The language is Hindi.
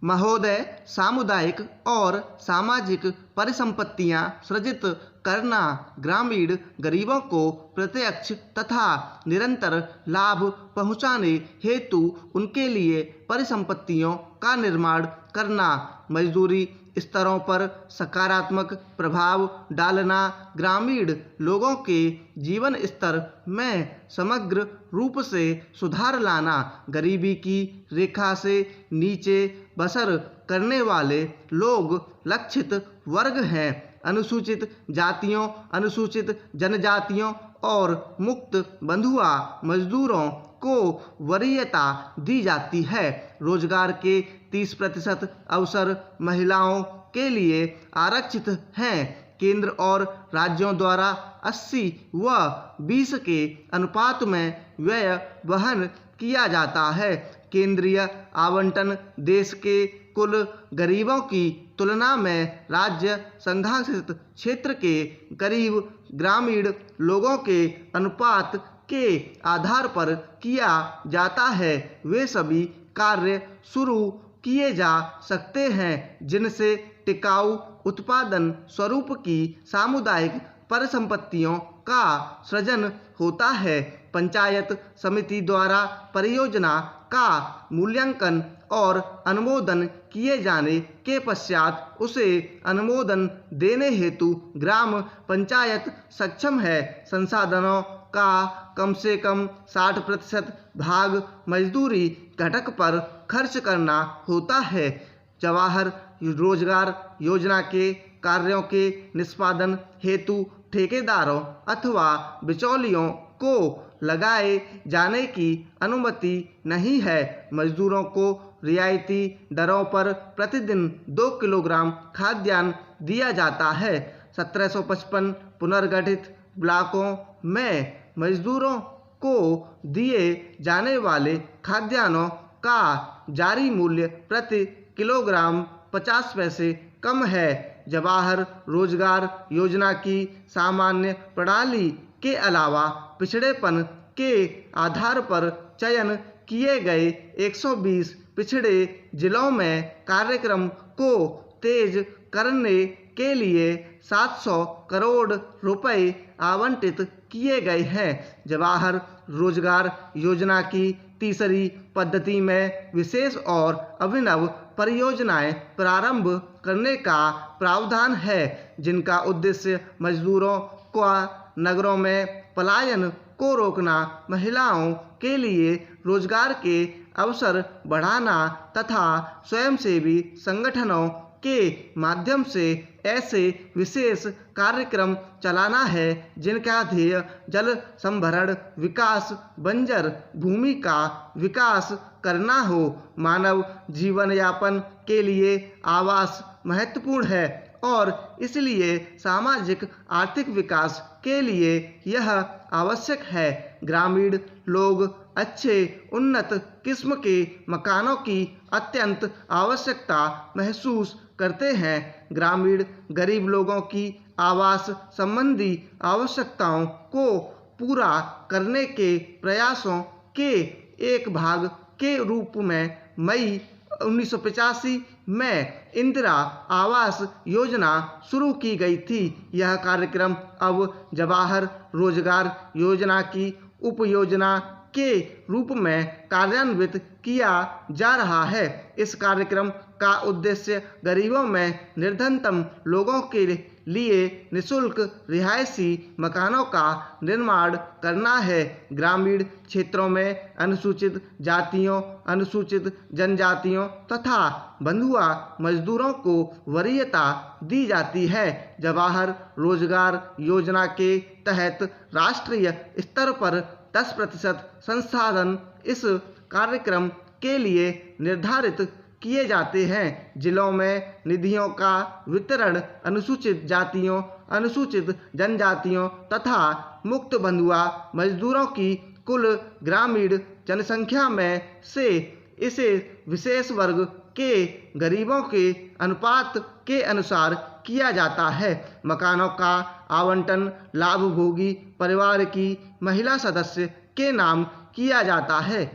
महोदय, सामुदायिक और सामाजिक परिसंपत्तियां सृजित करना ग्रामीण गरीबों को प्रत्यक्ष तथा निरंतर लाभ पहुंचाने हेतु उनके लिए परिसंपत्तियों का निर्माण करना, मजदूरी स्तरों पर सकारात्मक प्रभाव डालना, ग्रामीण लोगों के जीवन स्तर में समग्र रूप से सुधार लाना, गरीबी की रेखा से नीचे बसर करने वाले लोग लक्षित वर्ग हैं। अनुसूचित जातियों, अनुसूचित जनजातियों और मुक्त बंधुआ मजदूरों को वरीयता दी जाती है। रोजगार के 30% अवसर महिलाओं के लिए आरक्षित हैं। केंद्र और राज्यों द्वारा 80 व 20 के अनुपात में व्यय वहन किया जाता है। केंद्रीय आवंटन देश के कुल गरीबों की तुलना में राज्य संघाशित क्षेत्र के करीब ग्रामीण लोगों के अनुपात के आधार पर किया जाता है। वे सभी कार्य शुरू किए जा सकते हैं जिनसे टिकाऊ उत्पादन स्वरूप की सामुदायिक परिसंपत्तियों का सृजन होता है। पंचायत समिति द्वारा परियोजना का मूल्यांकन और अनुमोदन किए जाने के पश्चात उसे अनुमोदन देने हेतु ग्राम पंचायत सक्षम है। संसाधनों का कम से कम 60% भाग मजदूरी घटक पर खर्च करना होता है। जवाहर रोजगार योजना के कार्यों के निष्पादन हेतु ठेकेदारों अथवा बिचौलियों को लगाए जाने की अनुमति नहीं है। मजदूरों को रियायती दरों पर प्रतिदिन 2 किलोग्राम खाद्यान्न दिया जाता है। 1755 पुनर्गठित ब्लॉकों में मजदूरों को दिए जाने वाले खाद्यान्नों का जारी मूल्य प्रति किलोग्राम 50 पैसे कम है। जवाहर रोजगार योजना की सामान्य प्रणाली के अलावा पिछड़ेपन के आधार पर चयन किए गए 120 पिछड़े जिलों में कार्यक्रम को तेज करने के लिए 700 करोड़ रुपए आवंटित किए गए हैं। जवाहर रोजगार योजना की तीसरी पद्धति में विशेष और अभिनव परियोजनाएं प्रारंभ करने का प्रावधान है जिनका उद्देश्य मजदूरों का नगरों में पलायन को रोकना, महिलाओं के लिए रोजगार के अवसर बढ़ाना तथा स्वयंसेवी संगठनों के माध्यम से ऐसे विशेष कार्यक्रम चलाना है जिनका ध्येय जल संभरण विकास, बंजर भूमि का विकास करना हो। मानव जीवन यापन के लिए आवास महत्वपूर्ण है और इसलिए सामाजिक आर्थिक विकास के लिए यह आवश्यक है। ग्रामीण लोग अच्छे उन्नत किस्म के मकानों की अत्यंत आवश्यकता महसूस करते हैं। ग्रामीण गरीब लोगों की आवास संबंधी आवश्यकताओं को पूरा करने के प्रयासों के एक भाग के रूप में मई 1985 में इंदिरा आवास योजना शुरू की गई थी। यह कार्यक्रम अब जवाहर रोजगार योजना की उपयोजना के रूप में कार्यान्वित किया जा रहा है। इस कार्यक्रम का उद्देश्य गरीबों में निर्धनतम लोगों के लिए निःशुल्क रिहायशी मकानों का निर्माण करना है। ग्रामीण क्षेत्रों में अनुसूचित जातियों, अनुसूचित जनजातियों तथा बंधुआ मजदूरों को वरीयता दी जाती है। जवाहर रोजगार योजना के तहत राष्ट्रीय स्तर पर 10% संसाधन इस कार्यक्रम के लिए निर्धारित किए जाते हैं। जिलों में निधियों का वितरण अनुसूचित जातियों, अनुसूचित जनजातियों तथा मुक्त बंधुआ मजदूरों की कुल ग्रामीण जनसंख्या में से इसे विशेष वर्ग के गरीबों के अनुपात के अनुसार किया जाता है। मकानों का आवंटन लाभभोगी परिवार की महिला सदस्य के नाम किया जाता है।